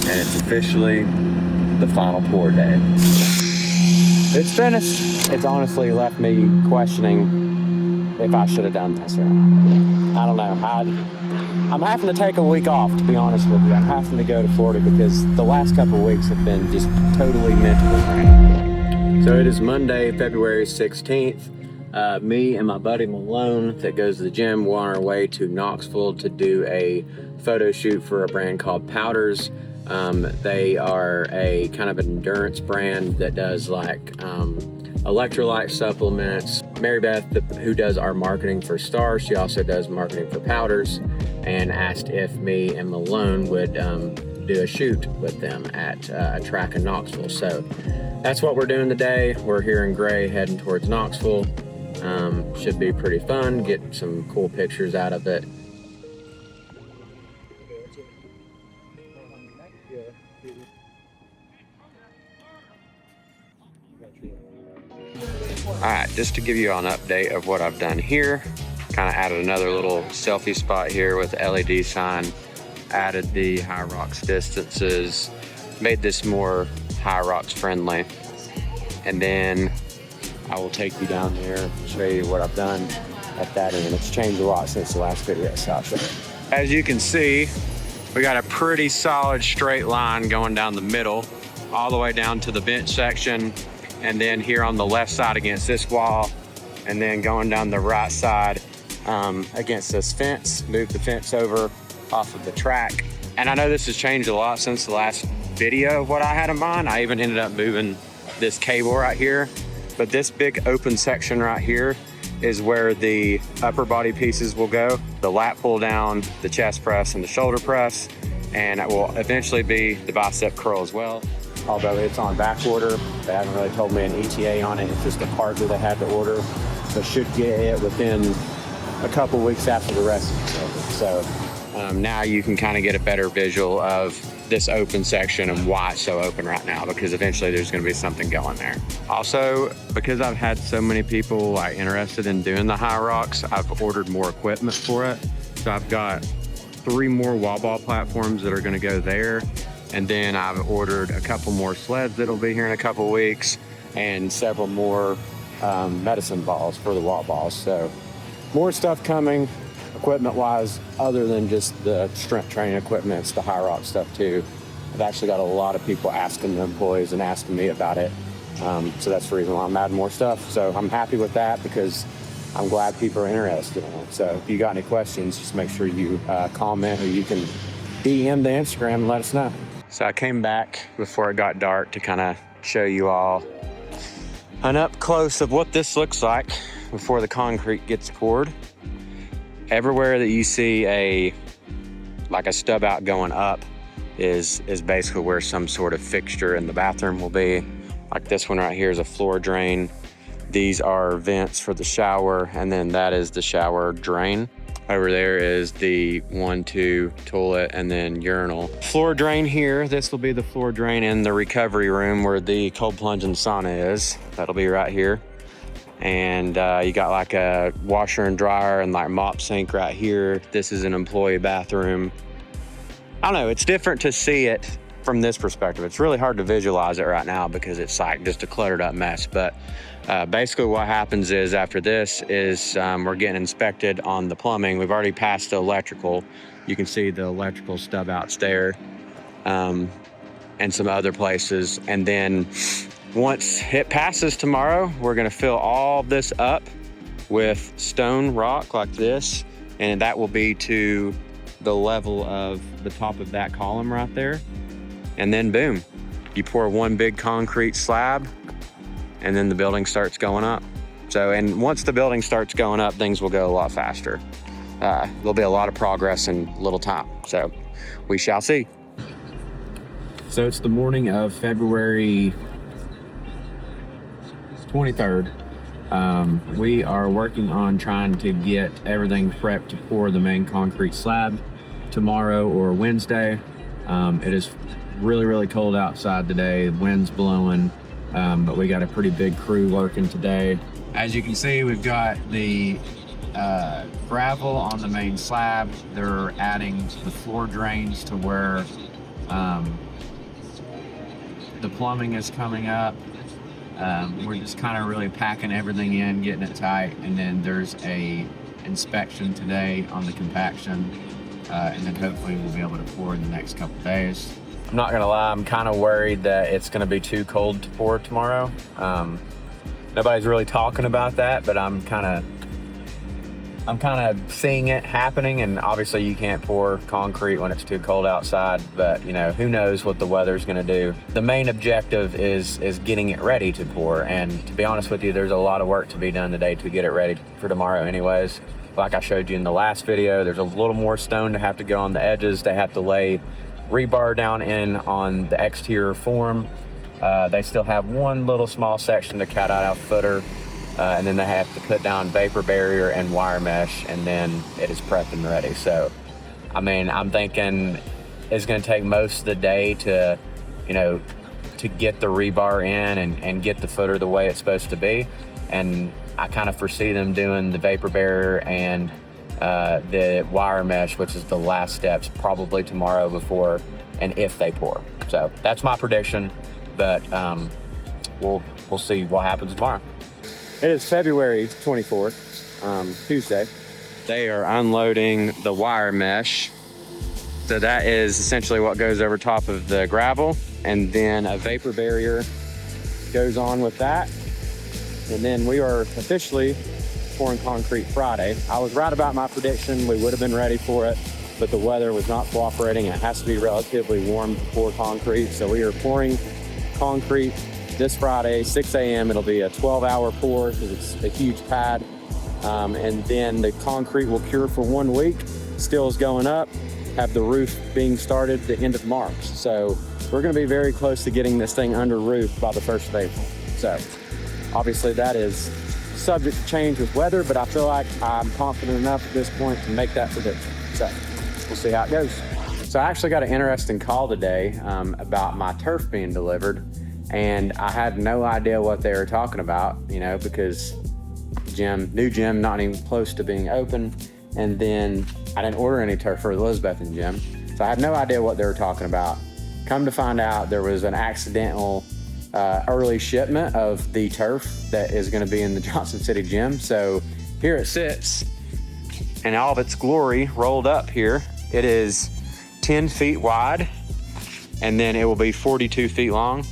and it's officially the final pour day. It's finished. It's honestly left me questioning if I should have done this or not. I don't know. I'm having to take a week off, to be honest with you. I'm having to go to Florida because the last couple of weeks have been just totally mentally draining. So it is Monday, February 16th. Me and my buddy Malone that goes to the gym, we're on our way to Knoxville to do a photo shoot for a brand called Powders. They are a kind of an endurance brand that does like electrolyte supplements. Mary Beth, who does our marketing for Star, she also does marketing for Powders, and asked if me and Malone would do a shoot with them at a track in Knoxville. So that's what we're doing today. We're here in Gray heading towards Knoxville. Should be pretty fun, get some cool pictures out of it. Alright, just to give you an update of what I've done here, kind of added another little selfie spot here with the LED sign, added the HYROX distances, made this more HYROX friendly, and then I will take you down there and show you what I've done at that end. It's changed a lot since the last video, so I'll show you. As you can see, we got a pretty solid straight line going down the middle, all the way down to the bench section, and then here on the left side against this wall, and then going down the right side against this fence, move the fence over off of the track. And I know this has changed a lot since the last video of what I had in mind. I even ended up moving this cable right here. But this big open section right here is where the upper body pieces will go. The lat pull down, the chest press, and the shoulder press. And it will eventually be the bicep curl as well. Although it's on back order, they haven't really told me an ETA on it. It's just a part that they had to order. So should get it within a couple weeks after the rest of it. So now you can kind of get a better visual of this open section and why it's so open right now, because eventually there's going to be something going there. Also, because I've had so many people like interested in doing the HYROX, I've ordered more equipment for it. So I've got 3 more wall ball platforms that are going to go there, and then I've ordered a couple more sleds that'll be here in a couple weeks, and several more medicine balls for the wall balls. So more stuff coming equipment wise, other than just the strength training equipment. It's the HYROX stuff too. I've actually got a lot of people asking the employees and asking me about it. So that's the reason why I'm adding more stuff. So I'm happy with that because I'm glad people are interested in it. So if you got any questions, just make sure you comment, or you can DM the Instagram and let us know. So I came back before it got dark to kind of show you all an up close of what this looks like before the concrete gets poured. Everywhere that you see a stub out going up is basically where some sort of fixture in the bathroom will be. Like this one right here is a floor drain. These are vents for the shower, and then that is the shower drain. Over there is the 1-2 toilet and then urinal. Floor drain here, this will be the floor drain in the recovery room where the cold plunge and sauna is. That'll be right here. And you got like a washer and dryer and like mop sink right here. This is an employee bathroom. I don't know, it's different to see it from this perspective. It's really hard to visualize it right now because it's like just a cluttered up mess. But basically what happens is after this is we're getting inspected on the plumbing. We've already passed the electrical. You can see the electrical stub outs there and some other places. And then once it passes tomorrow, we're gonna fill all this up with stone rock like this, and that will be to the level of the top of that column right there. And then boom, you pour one big concrete slab, and then the building starts going up. So, and once the building starts going up, things will go a lot faster. There'll be a lot of progress in little time. So we shall see. So it's the morning of February 23rd. We are working on trying to get everything prepped to pour the main concrete slab tomorrow or Wednesday. It is really cold outside today. The wind's blowing, but we got a pretty big crew working today. As you can see, we've got the gravel on the main slab. They're adding the floor drains to where The plumbing is coming up. We're just kind of really packing everything in, getting it tight, and then there's a inspection today on the compaction, and then hopefully we'll be able to pour in the next couple days. I'm not gonna lie, I'm kind of worried that it's gonna be too cold to pour tomorrow. Nobody's really talking about that, but I'm kind of seeing it happening, and obviously you can't pour concrete when it's too cold outside, but you know, who knows what the weather's gonna do. The main objective is getting it ready to pour, and to be honest with you, there's a lot of work to be done today to get it ready for tomorrow anyways. Like I showed you in the last video, there's a little more stone to have to go on the edges. They have to lay rebar down in on the exterior form. They still have one little small section to cut out footer, and then they have to put down vapor barrier and wire mesh, and then it is prepped and ready. So, I mean, I'm thinking it's gonna take most of the day to, you know, to get the rebar in and get the footer the way it's supposed to be. And I kind of foresee them doing the vapor barrier and the wire mesh, which is the last steps, probably tomorrow before and if they pour. So that's my prediction, but we'll see what happens tomorrow. It is February 24th, Tuesday. They are unloading the wire mesh. So that is essentially what goes over top of the gravel, and then a vapor barrier goes on with that. And then we are officially pouring concrete Friday. I was right about my prediction. We would have been ready for it, but the weather was not cooperating. It has to be relatively warm to pour concrete. So we are pouring concrete this Friday, 6 a.m. It'll be a 12-hour pour because it's a huge pad. And then the concrete will cure for 1 week. Steel is going up, have the roof being started the end of March. So we're gonna be very close to getting this thing under roof by the 1st of April. So obviously that is subject to change with weather, but I feel like I'm confident enough at this point to make that prediction. So we'll see how it goes. So I actually got an interesting call today about my turf being delivered, and I had no idea what they were talking about, you know, because new gym, not even close to being open. And then I didn't order any turf for the Elizabethton gym. So I had no idea what they were talking about. Come to find out, there was an accidental early shipment of the turf that is going to be in the Johnson City gym. So here it sits in all of its glory, rolled up here. It is 10 feet wide, and then it will be 42 feet long.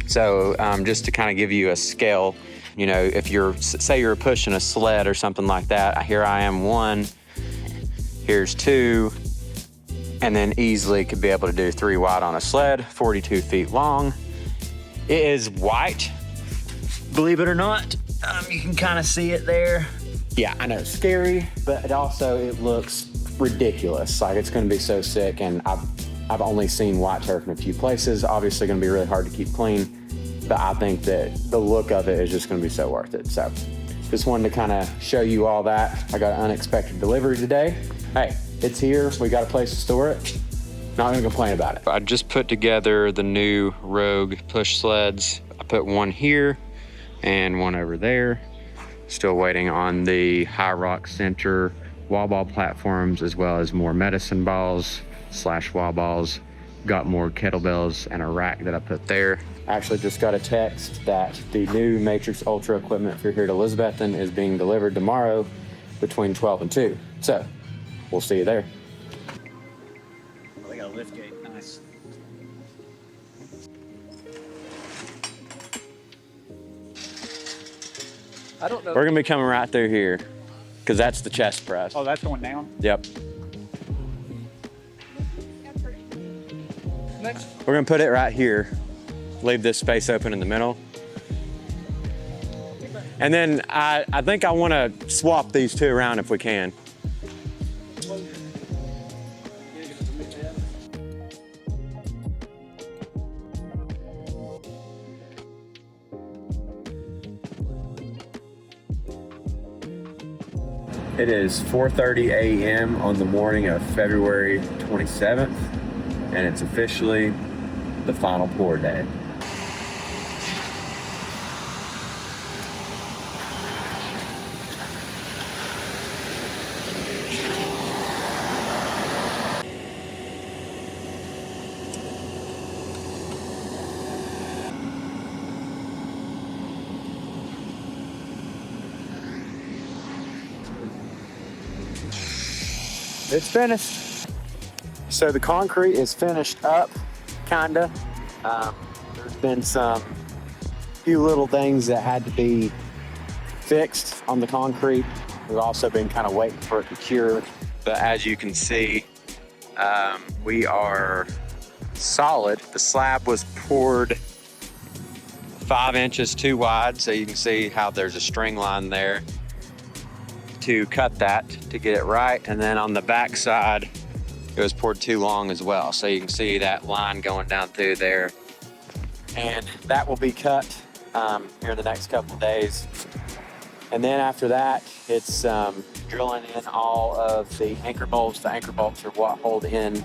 So just to kind of give you a scale, you know, if say you're pushing a sled or something like that, here I am 1, here's 2, and then easily could be able to do 3 wide on a sled, 42 feet long. It is white, believe it or not. You can kind of see it there. Yeah, I know, it's scary, but it looks ridiculous. Like, it's gonna be so sick, and I've only seen white turf in a few places. Obviously gonna be really hard to keep clean, but I think that the look of it is just gonna be so worth it. So just wanted to kind of show you all that. I got an unexpected delivery today. Hey, it's here, we got a place to store it. Not gonna complain about it. I just put together the new Rogue push sleds. I put one here and one over there. Still waiting on the HYROX center wall ball platforms, as well as more medicine balls / wall balls. Got more kettlebells and a rack that I put there. I actually just got a text that the new Matrix Ultra equipment for here at Elizabethton is being delivered tomorrow between 12 and 2. So we'll see you there. They got a lift gate, nice. I don't know. We're gonna be coming right through here because that's the chest press. Oh, that's going down? Yep. We're gonna put it right here. Leave this space open in the middle. And then I think I wanna swap these two around if we can. It is 4:30 a.m. on the morning of February 27th, and it's officially the final pour day. it's finished. So the concrete is finished up, kinda. There's been some few little things that had to be fixed on the concrete. We've also been kind of waiting for it to cure. But as you can see, we are solid. The slab was poured 5 inches too wide, so you can see how there's a string line there to cut that to get it right. And then on the back side, it was poured too long as well. So you can see that line going down through there. And that will be cut here in the next couple of days. And then after that, it's drilling in all of the anchor bolts. The anchor bolts are what hold in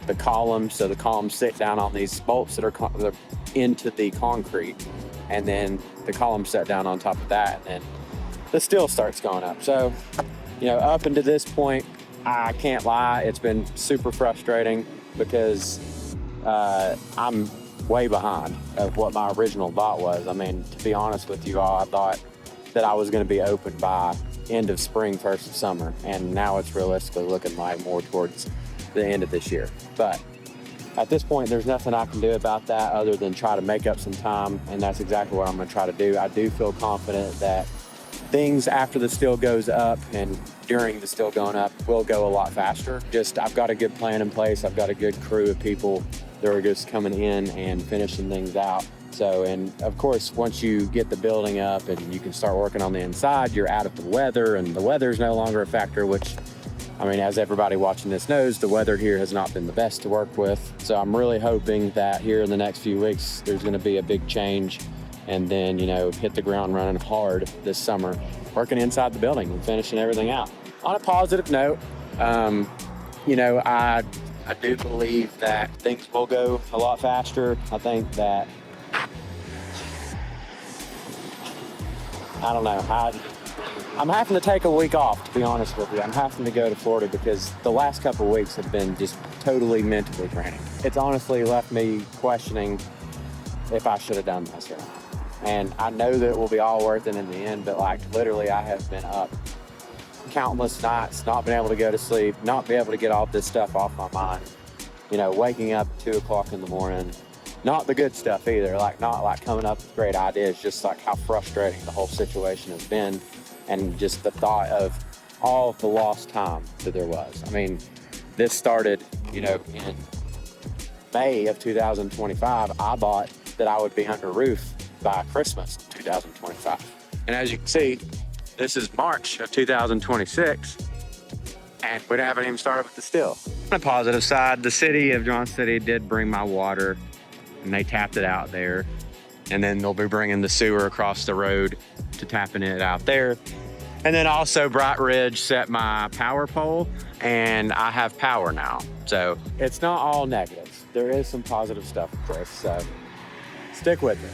the columns. So the columns sit down on these bolts that are into the concrete. And then the columns set down on top of that. And then the steel starts going up. So, up until this point, I can't lie, it's been super frustrating because I'm way behind of what my original thought was. I mean, to be honest with you all, I thought that I was going to be open by end of spring, first of summer, and now it's realistically looking like more towards the end of this year. But at this point, there's nothing I can do about that other than try to make up some time, and that's exactly what I'm going to try to do. I do feel confident that things after the steel goes up and during the steel going up will go a lot faster. Just, I've got a good plan in place. I've got a good crew of people that are just coming in and finishing things out. So, and of course, once you get the building up and you can start working on the inside, you're out of the weather, and the weather is no longer a factor, which, I mean, as everybody watching this knows, the weather here has not been the best to work with. So I'm really hoping that here in the next few weeks, there's gonna be a big change, and then, hit the ground running hard this summer, working inside the building and finishing everything out. On a positive note, I do believe that things will go a lot faster. I think that, I don't know, I'm having to take a week off, to be honest with you. I'm having to go to Florida because the last couple of weeks have been just totally mentally draining. It's honestly left me questioning if I should have done this or not. And I know that it will be all worth it in the end, but literally I have been up countless nights, not been able to go to sleep, not be able to get all this stuff off my mind. Waking up 2 o'clock in the morning, not the good stuff either, not coming up with great ideas, just how frustrating the whole situation has been, and just the thought of all of the lost time that there was. I mean, this started, in May of 2025. I thought that I would be under roof by Christmas 2025. And as you can see, this is March of 2026, and we haven't even started with the steel. On a positive side, the city of Johnson City did bring my water, and they tapped it out there. And then they'll be bringing the sewer across the road to tapping it out there. And then also Bright Ridge set my power pole, and I have power now. So it's not all negative. There is some positive stuff with this, so stick with it.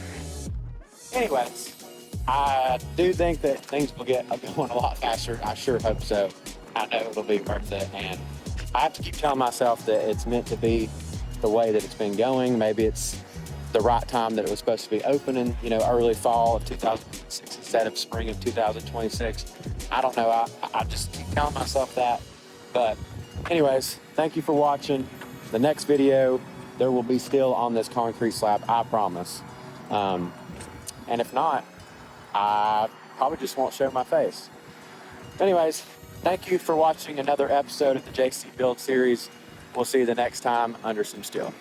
Anyways, I do think that things will get going a lot faster. I sure hope so. I know it'll be worth it, and I have to keep telling myself that it's meant to be the way that it's been going. Maybe it's the right time that it was supposed to be opening, early fall of 2006 instead of spring of 2026. I don't know. I just keep telling myself that. But anyways, thank you for watching. The next video, there will be steel on this concrete slab, I promise. And if not, I probably just won't show my face. Anyways, thank you for watching another episode of the JC Build series. We'll see you the next time under some steel.